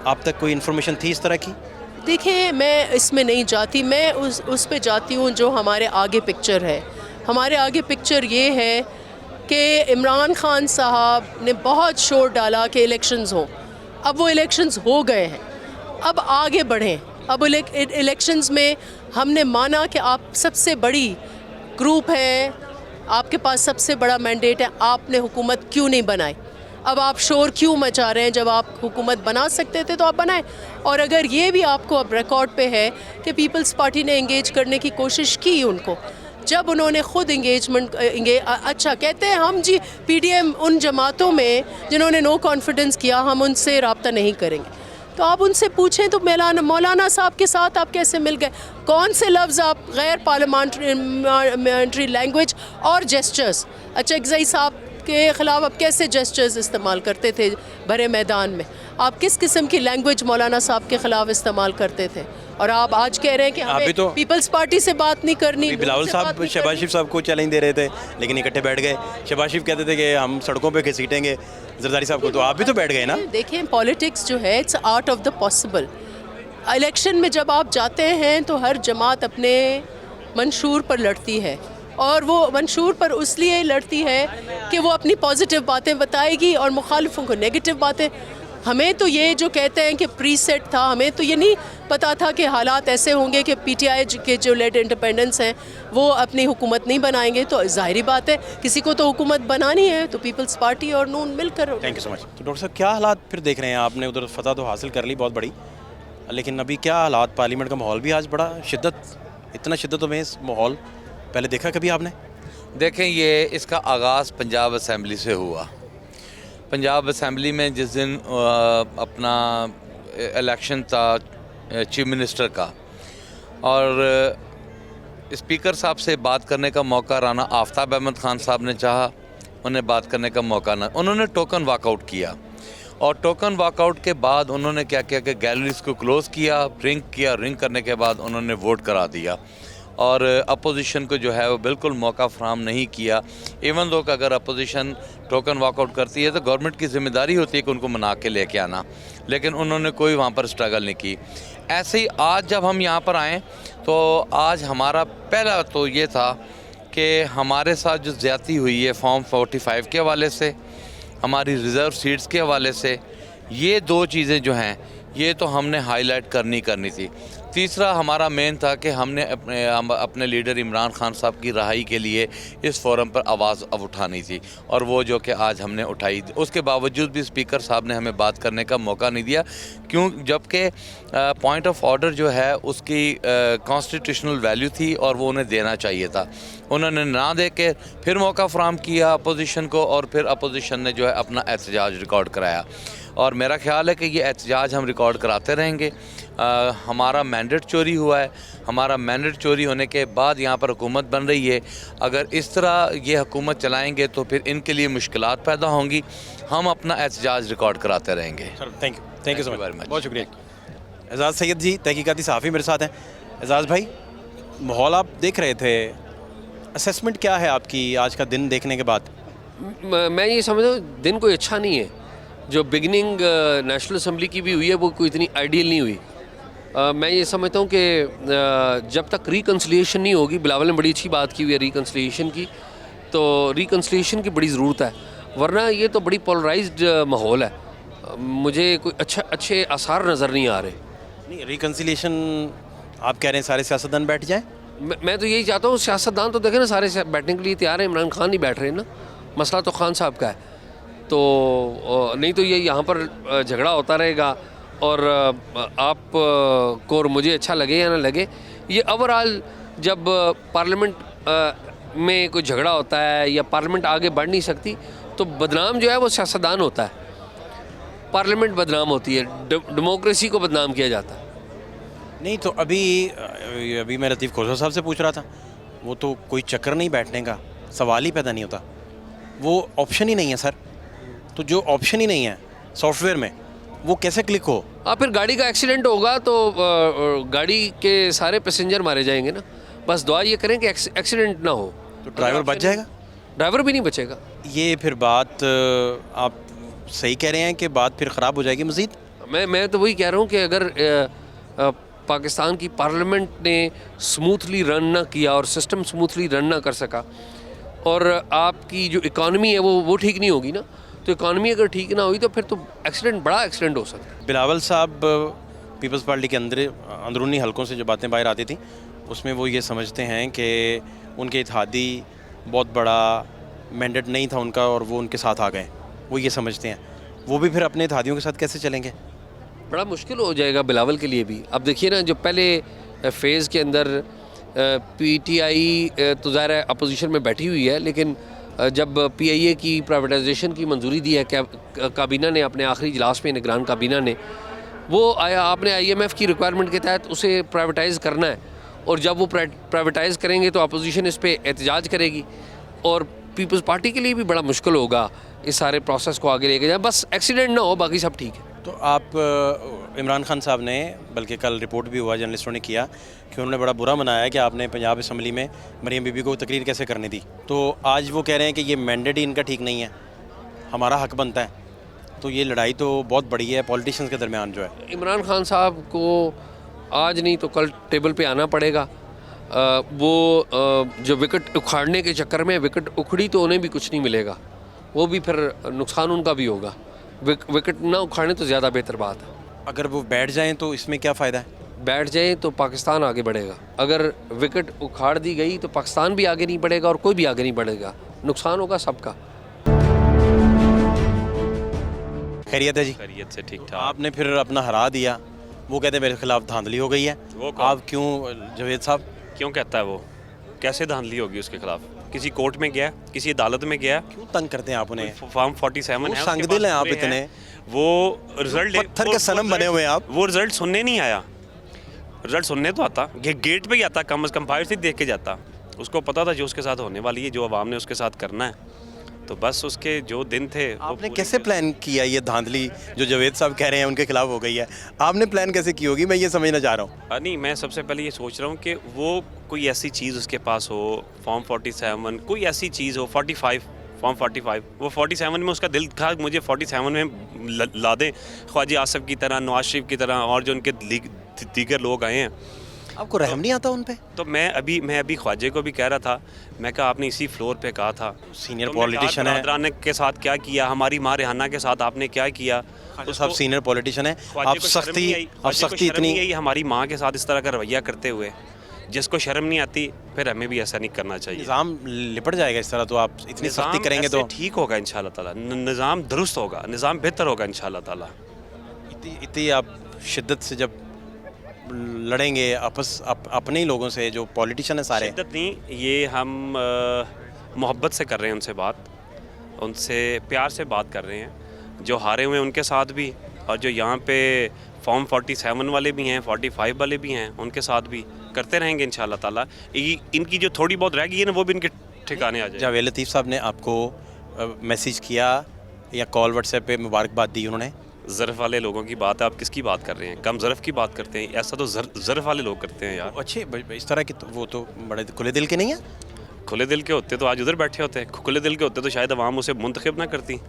आप तक कोई इन्फॉर्मेशन थी इस तरह की? देखिए, मैं इसमें नहीं जाती, मैं उस पे जाती हूँ जो हमारे आगे पिक्चर है। हमारे आगे पिक्चर ये है कि इमरान खान साहब ने बहुत शोर डाला कि इलेक्शंस हों। अब वो इलेक्शंस हो गए हैं, अब आगे बढ़ें। अब इलेक्शंस में हमने माना कि आप सबसे बड़ी ग्रुप है, आपके पास सबसे बड़ा मैंडेट है, आपने हुकूमत क्यों नहीं बनाई? अब आप शोर क्यों मचा रहे हैं? जब आप हुकूमत बना सकते थे तो आप बनाएं। और अगर ये भी आपको अब रिकॉर्ड पे है कि पीपल्स पार्टी ने इंगेज करने की कोशिश की उनको, जब उन्होंने ख़ुद अच्छा कहते हैं हम जी PDM उन जमातों में जिन्होंने नो कॉन्फिडेंस किया, हम उनसे रब्ता नहीं करेंगे। तो आप उनसे पूछें तो मौलाना साहब के साथ आप कैसे मिल गए? कौन से लफ्ज़ आप गैर पार्लियामेंट्री लैंग्वेज और जेस्चर्स, अच्छा एक्साई साहब के ख़िलाफ़ आप कैसे जेस्चर्स इस्तेमाल करते थे भरे मैदान में? आप किस किस्म की लैंग्वेज मौलाना साहब के ख़िलाफ़ इस्तेमाल करते थे? और आप आज कह रहे हैं कि हमें तो पीपल्स पार्टी से बात नहीं करनी। बिलावल साहब शहबाज शरीफ साहब को चैलेंज दे रहे थे, लेकिन इकट्ठे बैठ गए। शहबाज शरीफ कहते थे कि हम सड़कों पे घसीटेंगे जरदारी साहब को, तो आप भी तो बैठ गए ना। देखिए, पॉलिटिक्स जो है it's art of the possible. Election में जब आप जाते हैं तो हर जमात अपने मंशूर पर लड़ती है, और वो मंशूर पर इसलिए लड़ती है कि वो अपनी पॉजिटिव बातें बताएगी और मुखालिफों को नेगेटिव बातें। हमें तो ये जो कहते हैं कि प्रीसेट था, हमें तो ये नहीं पता था कि हालात ऐसे होंगे कि PTI के जो लेड इंडिपेंडेंस हैं वो अपनी हुकूमत नहीं बनाएंगे। तो ज़ाहिरी बात है किसी को तो हुकूमत बनानी है, तो पीपल्स पार्टी और नून मिलकर। Thank you so much. तो डॉक्टर साहब, क्या हालात फिर देख रहे हैं? आपने उधर फतह तो हासिल कर ली बहुत बड़ी, लेकिन अभी क्या हालात? पार्लियामेंट का माहौल भी आज बड़ा इतना शिद्दत में इस माहौल पहले देखा कभी आपने? देखें, ये इसका आगाज़ पंजाब असम्बली से हुआ। पंजाब असम्बली में जिस दिन अपना इलेक्शन था चीफ मिनिस्टर का, और स्पीकर साहब से बात करने का मौका राना आफ्ताब अहमद खान साहब ने चाहा, उन्हें बात करने का मौका ना, उन्होंने टोकन वॉकआउट किया। और टोकन वॉकआउट के बाद उन्होंने क्या किया कि गैलरीज को क्लोज़ किया, रिंग करने के बाद उन्होंने वोट करा दिया, और अपोजिशन को जो है वो बिल्कुल मौका फराहम नहीं किया। इवन दो कि अगर अपोजिशन टोकन वॉकआउट करती है तो गवर्नमेंट की ज़िम्मेदारी होती है कि उनको मना के लेके आना, लेकिन उन्होंने कोई वहाँ पर स्ट्रगल नहीं की। ऐसे ही आज जब हम यहाँ पर आएँ तो आज हमारा पहला तो ये था कि हमारे साथ जो ज़्यादती हुई है फॉर्म 45 के हवाले से, हमारी रिज़र्व सीट्स के हवाले से, ये दो चीज़ें जो हैं ये तो हमने हाईलाइट करनी थी। तीसरा हमारा मेन था कि हमने अपने लीडर इमरान खान साहब की रहाई के लिए इस फोरम पर आवाज़ अब उठानी थी, और वो जो कि आज हमने उठाई। उसके बावजूद भी स्पीकर साहब ने हमें बात करने का मौका नहीं दिया, क्यों? जबकि पॉइंट ऑफ ऑर्डर जो है उसकी कॉन्स्टिट्यूशनल वैल्यू थी और वो उन्हें देना चाहिए था। उन्होंने ना दे के फिर मौका फराहम किया अपोजिशन को, और फिर अपोजिशन ने जो है अपना एहतजाज रिकॉर्ड कराया। और मेरा ख्याल है कि ये एहतजाज हम रिकॉर्ड कराते रहेंगे। हमारा मैंडेट चोरी हुआ है, हमारा मैंडेट चोरी होने के बाद यहाँ पर हुकूमत बन रही है। अगर इस तरह ये हुकूमत चलाएंगे तो फिर इनके लिए मुश्किलात पैदा होंगी। हम अपना एहतजाज रिकॉर्ड कराते रहेंगे। थैंक यू सो मच, बहुत शुक्रिया। एजाज़ सैयद जी तहकीकाती सहाफ़ी मेरे साथ हैं। एजाज़ भाई, माहौल आप देख रहे थे, असेसमेंट क्या है आपकी आज का दिन देखने के बाद? मैं ये समझता हूँ दिन कोई अच्छा नहीं है। जो बिगनिंग नेशनल असम्बली की भी हुई है वो कोई इतनी आइडियल नहीं हुई। मैं ये समझता हूँ कि जब तक रिकन्सिलिएशन नहीं होगी, बिलावल ने बड़ी अच्छी बात की हुई है रिकन्सिलिएशन की, तो रिकन्सिलिएशन की बड़ी ज़रूरत है, वरना ये तो बड़ी पोलराइज्ड माहौल है। मुझे कोई अच्छे आसार नज़र नहीं आ रहे। नहीं, रिकन्सिलिएशन आप कह रहे हैं सारे सियासतदान बैठ जाएं? मैं तो यही चाहता हूँ, सियासतदान तो देखें ना सारे बैठने के लिए तैयार हैं, इमरान खान नहीं बैठ रहे ना, मसला तो खान साहब का है। तो नहीं तो ये यहाँ पर झगड़ा होता रहेगा, और आप को और मुझे अच्छा लगे या ना लगे, ये ओवरऑल जब पार्लियामेंट में कोई झगड़ा होता है या पार्लियामेंट आगे बढ़ नहीं सकती तो बदनाम जो है वो सियासतदान होता है, पार्लियामेंट बदनाम होती है, डेमोक्रेसी को बदनाम किया जाता है। नहीं तो अभी मैं लतीफ़ खोसर साहब से पूछ रहा था, वो तो कोई चक्कर नहीं बैठने का, सवाल ही पैदा नहीं होता, वो ऑप्शन ही नहीं है सर। तो जो ऑप्शन ही नहीं है सॉफ्टवेयर में, वो कैसे क्लिक हो? फिर गाड़ी का एक्सीडेंट होगा तो गाड़ी के सारे पैसेंजर मारे जाएंगे ना। बस दुआ ये करें कि एक्सीडेंट ना हो। तो ड्राइवर बच जाएगा? ड्राइवर भी नहीं बचेगा। ये फिर बात आप सही कह रहे हैं कि बात फिर ख़राब हो जाएगी मज़ीद? मैं तो वही कह रहा हूँ कि अगर पाकिस्तान की पार्लियामेंट ने स्मूथली रन ना किया और सिस्टम स्मूथली रन ना कर सका और आपकी जो इकॉनमी है वो ठीक नहीं होगी ना, तो इकॉनमी अगर ठीक ना हुई तो फिर तो बड़ा एक्सीडेंट हो सकता है। बिलावल साहब पीपल्स पार्टी के अंदरूनी हलकों से जो बातें बाहर आती थी उसमें वो ये समझते हैं कि उनके इत्तेहादी बहुत बड़ा मैंडेट नहीं था उनका और वो उनके साथ आ गए, वो ये समझते हैं। वो भी फिर अपने इत्तेहादियों के साथ कैसे चलेंगे? बड़ा मुश्किल हो जाएगा बिलावल के लिए भी। अब देखिए ना, जो पहले फेज़ के अंदर PTI तो ज़ाहिर है अपोजिशन में बैठी हुई है, लेकिन जब PIA की प्राइवेटाइजेशन की मंजूरी दी है काबीना ने, अपने आखिरी इजलास में निगरान काबीना ने, वो आया आपने IMF की रिक्वायरमेंट के तहत उसे प्राइवेटाइज़ करना है, और जब वो प्राइवेटाइज़ करेंगे तो अपोजिशन इस पर एहतजाज करेगी और पीपल्स पार्टी के लिए भी बड़ा मुश्किल होगा इस सारे प्रोसेस को आगे लेके जाए। बस एक्सीडेंट ना हो, बाकी सब ठीक है। तो आप इमरान खान साहब ने, बल्कि कल रिपोर्ट भी हुआ जर्नलिस्टों ने किया कि उन्होंने बड़ा बुरा मनाया कि आपने पंजाब असम्बली में मरीम बीबी को तकरीर कैसे करने दी। तो आज वो कह रहे हैं कि ये मैंडेट ही इनका ठीक नहीं है, हमारा हक बनता है। तो ये लड़ाई तो बहुत बड़ी है पॉलिटिशियंस के दरमियान जो है। इमरान खान साहब को आज नहीं तो कल टेबल पे आना पड़ेगा। वो जो विकेट उखाड़ने के चक्कर में विकेट उखड़ी तो उन्हें भी कुछ नहीं मिलेगा, वो भी फिर नुकसान उनका भी होगा। विकेट ना उखाड़ने तो ज़्यादा बेहतर बात है। अगर वो बैठ जाएं तो इसमें क्या फ़ायदा है? बैठ जाएं तो पाकिस्तान आगे बढ़ेगा। अगर विकेट उखाड़ दी गई तो पाकिस्तान भी आगे नहीं बढ़ेगा और कोई भी आगे नहीं बढ़ेगा, नुकसान होगा सबका। खैरियत है जी? खैरियत से ठीक ठाक। आपने फिर अपना हरा दिया, वो कहते हैं मेरे खिलाफ धांधली हो गई है। वो आप क्यों, जावेद साहब क्यों कहता है? वो कैसे धांधली होगी उसके खिलाफ? किसी कोर्ट में गया, किसी अदालत में गया? क्यों तंग करते हैं आप उन्हें? फॉर्म 47 है, संगदिल हैं आप इतने, वो रिजल्ट पत्थर के सनम बने हुए हैं आप। वो रिजल्ट सुनने नहीं आया, रिजल्ट सुनने तो आता, गेट पे ही आता, कम से कम बाहर से देख के जाता। उसको पता था जो उसके साथ होने वाली है, जो अवाम ने उसके साथ करना है, तो बस उसके जो दिन थे। आपने कैसे प्लान किया ये धांधली जो जावेद साहब कह रहे हैं उनके खिलाफ हो गई है? आपने प्लान कैसे की होगी, मैं ये समझना चाह रहा हूँ। नहीं, मैं सबसे पहले ये सोच रहा हूँ कि वो कोई ऐसी चीज़ उसके पास हो, फॉर्म 47, कोई ऐसी चीज़ हो, 45, फॉर्म 45, वो 47 में उसका दिल था मुझे 47 में ला दें, ख्वाजा आसिफ की तरह, नवाज शरीफ की तरह, और जो उनके दीगर लोग आए हैं। आपको रहम नहीं आता उन पे? तो मैं अभी ख्वाजे को भी कह रहा था, मैं कहा आपने इसी फ्लोर पे कहा था, सीनियर पॉलिटिशियन है, बरदरान के साथ क्या किया, हमारी माँ रेहाना के साथ आपने क्या किया? तो सब सीनियर पॉलिटिशियन है, आप सख्ती इतनी हमारी माँ के साथ इस तरह का रवैया करते हुए, जिसको शर्म नहीं आती, फिर हमें भी ऐसा नहीं करना चाहिए। निज़ाम लिपट जाएगा इस तरह, तो आप इतनी सख्ती करेंगे तो ठीक होगा इंशाल्लाह ताला, निज़ाम दुरुस्त होगा, निज़ाम बेहतर होगा इंशाल्लाह ताला। इतनी आप शिद्दत से जब लड़ेंगे अपने ही लोगों से जो पॉलिटिशियन है सारे? शिद्दत नहीं, ये हम मोहब्बत से कर रहे हैं उनसे बात, उनसे प्यार से बात कर रहे हैं। जो हारे हुए उनके साथ भी, और जो यहाँ पे फॉर्म 47 वाले भी हैं, 45 वाले भी हैं, उनके साथ भी करते रहेंगे इंशाल्लाह ताला। इनकी जो थोड़ी बहुत रह गई है ना, वो भी इनके ठिकाने आ जाए। जावेद लतीफ़ साहब ने आपको मैसेज किया या कॉल व्हाट्सएप पे मुबारकबाद दी उन्होंने? ज़र्फ़ वाले लोगों की बात है, आप किसकी बात कर रहे हैं? कम ज़र्फ़ की बात करते हैं, ऐसा तो ज़र्फ़ वाले लोग करते हैं यार। अच्छे इस तरह की, वो तो बड़े खुले दिल के नहीं है। खुले दिल के होते तो आज उधर बैठे होते, खुले दिल के होते तो शायद अवाम उसे मुंतखब ना करती।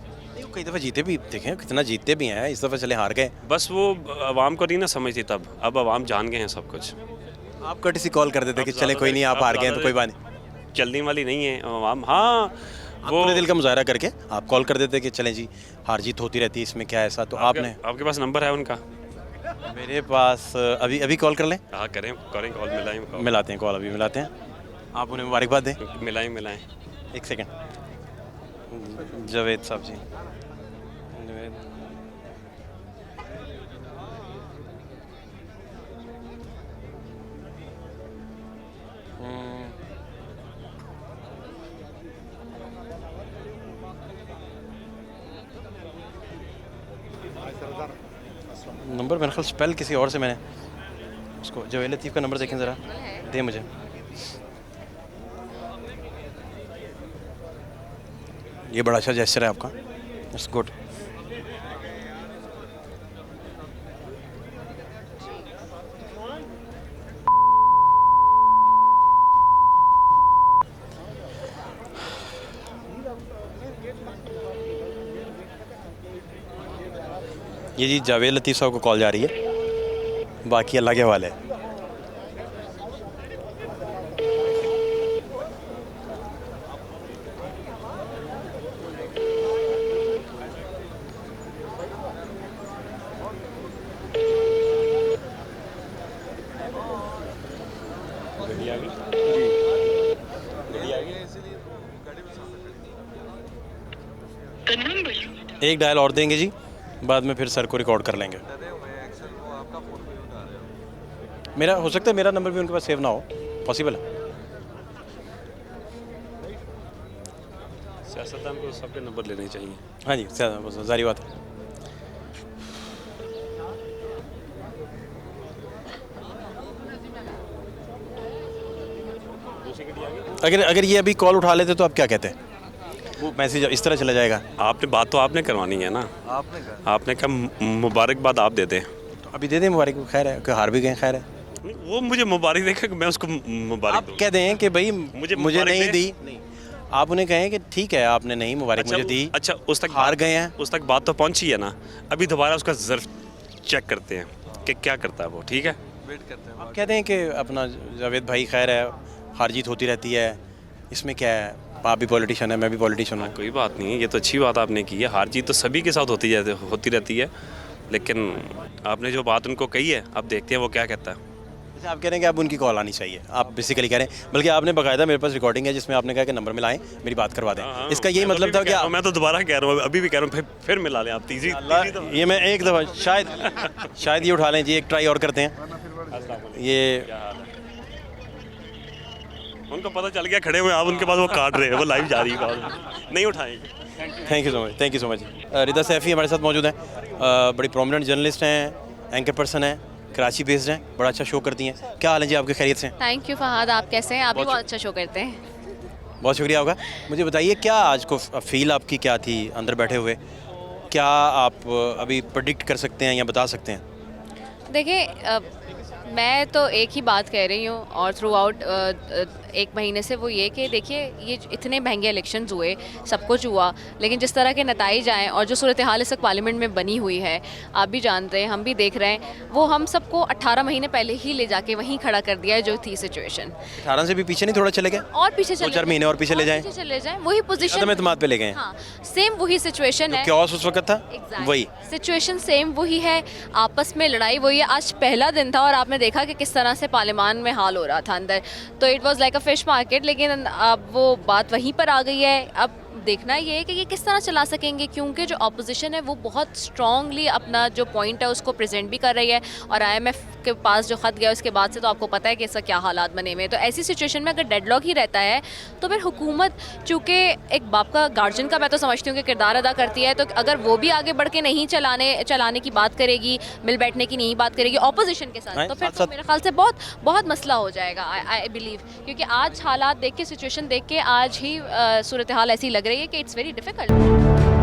कई दफ़ा जीते भी, देखें कितना जीतते भी हैं, इस दफ़ा चले हार गए। बस वो अवाम को नहीं ना समझती तब, अब अवाम जान गए हैं सब कुछ। आप किसी कॉल कर देते कि चले कोई नहीं, आप हार गए तो कोई बात नहीं, चलने वाली नहीं है अवाम। हाँ, वो खुले दिल का मुजाहरा करके आप कॉल कर देते कि चलें जी, हार जीत होती रहती है, इसमें क्या ऐसा? तो आपके पास नंबर है उनका? मेरे पास अभी कॉल कर लें? हाँ करें कॉल, मिलाते हैं, कॉल अभी मिलाते हैं। आप उन्हें मुबारकबाद दें। मिलाएं। एक सेकंड, जावेद साहब जी, नंबर मेरे ख्याल स्पेल किसी और से मैंने उसको, जावेद लतीफ़ का नंबर देखें ज़रा, दे मुझे। ये बड़ा अच्छा जेस्चर है आपका, इट्स गुड। ये जी जावेद लतीफ़ साहब को कॉल जा रही है, बाकी अल्लाह के हवाले है। एक डायल और देंगे जी, बाद में फिर सर को रिकॉर्ड कर लेंगे। मेरा हो सकता है मेरा नंबर भी उनके पास सेव ना हो, पॉसिबल है। सियासतदान को सबके नंबर लेने चाहिए। हाँ जी, जारी बात है। अगर ये अभी कॉल उठा लेते तो आप क्या कहते हैं? वो मैसेज इस तरह चला जाएगा। आपने बात तो आपने करवानी है ना, आपने कहा मुबारकबाद आप दे दें। तो अभी दे दें मुबारक, खैर है कि हार भी गए, खैर है। वो मुझे मुबारक देखे, मैं उसको मुबारक आप कह दें कि भाई मुझे नहीं दी, आप उन्हें कहें कि ठीक है आपने नहीं मुबारक मुझे दी। अच्छा, उस तक हार गए हैं, उस तक बात तो पहुंची है ना, अभी दोबारा उसका ज़र्फ चेक करते हैं कि क्या करता है वो। ठीक है, वेट करते हैं। आप कह दें कि अपना जावेद भाई खैर है, हार जीत होती रहती है, इसमें क्या है, आप भी पॉलिटिशियन है, मैं भी पॉलिटिशियन हूँ। कोई बात नहीं है, ये तो अच्छी बात आपने की है। हार जीत तो सभी के साथ होती रहती है, लेकिन आपने जो बात उनको कही है, अब देखते हैं वो क्या कहता है। जैसे आप कह रहे हैं कि अब उनकी कॉल आनी चाहिए, आप बेसिकली कह रहे हैं, बल्कि आपने बाकायदा मेरे पास रिकॉर्डिंग है जिसमें आपने कहा कि नंबर मिलाएं, मेरी बात करवा दें। इसका यही मतलब था कि मैं तो दोबारा कह रहा हूँ, अभी भी कह रहा हूँ, फिर मिला लें आप तीसरी। ये मैं एक दफ़ा शायद ये उठा लें जी, एक ट्राई और करते हैं। ये उनको पता चल गया, खड़े हुए आप उनके पास, वो काट रहे हैं, वो लाइव जा रही है, नहीं उठाएंगे। Thank you so much, thank you so much. Rida Saifi हमारे साथ मौजूद हैं, बड़ी प्रोमिनेंट जर्नलिस्ट हैं, एंकर पर्सन हैं, कराची बेस्ड हैं, बड़ा अच्छा शो करती हैं। क्या हाल है जी आपके, खैरियत से? थैंक यू फहद, आप कैसे हैं? आप भी बहुत अच्छा शो करते हैं। बहुत शुक्रिया होगा। मुझे बताइए क्या आज को फील आपकी क्या थी अंदर बैठे हुए, क्या आप अभी प्रेडिक्ट कर सकते हैं या बता सकते हैं? देखिए, मैं तो एक ही बात कह रही हूँ और थ्रू आउट एक महीने से, वो ये कि देखिए ये इतने महंगे इलेक्शंस हुए, सब कुछ हुआ, लेकिन जिस तरह के नताइज आए और जो सूरत हाल इस वक्त पार्लियामेंट में बनी हुई है, आप भी जानते हैं, हम भी देख रहे हैं, वो हम सबको 18 महीने पहले ही ले जाके वहीं खड़ा कर दिया है जो थी सिचुएशन। 18 से भी पीछे नहीं थोड़ा चले गए? और पीछे चले 2-4 महीने और पीछे ले जाएं, वही पोजीशन पे ले गए। हाँ, सेम वही सिचुएशन है, क्या उस वक्त था वही सिचुएशन, सेम वही है, आपस में लड़ाई वही है। आज पहला दिन था और आपने देखा कि किस तरह से पार्लियामान में हाल हो रहा था अंदर, तो it was like a fish market, लेकिन अब वो बात वहीं पर आ गई है। अब देखना ये है कि ये किस तरह चला सकेंगे, क्योंकि जो अपोजिशन है वो बहुत स्ट्रांगली अपना जो पॉइंट है उसको प्रेजेंट भी कर रही है, और IMF के पास जो ख़त गया उसके बाद से तो आपको पता है कि इसका क्या हालात बने हुए हैं। तो ऐसी सिचुएशन में अगर डेडलॉक ही रहता है तो फिर हुकूमत, चूँकि एक बाप का, गार्जियन का मैं तो समझती हूँ कि किरदार अदा करती है, तो अगर वो भी आगे बढ़ के नहीं चलाने की बात करेगी, मिल बैठने की नहीं बात करेगी अपोजिशन के साथ, तो फिर तो मेरे ख्याल से बहुत मसला हो जाएगा, आई बिलीव। क्योंकि आज हालात देख के, सिचुएशन देख के आज ही सूरत हाल ऐसी लग रही है कि इट्स वेरी डिफ़िकल्ट।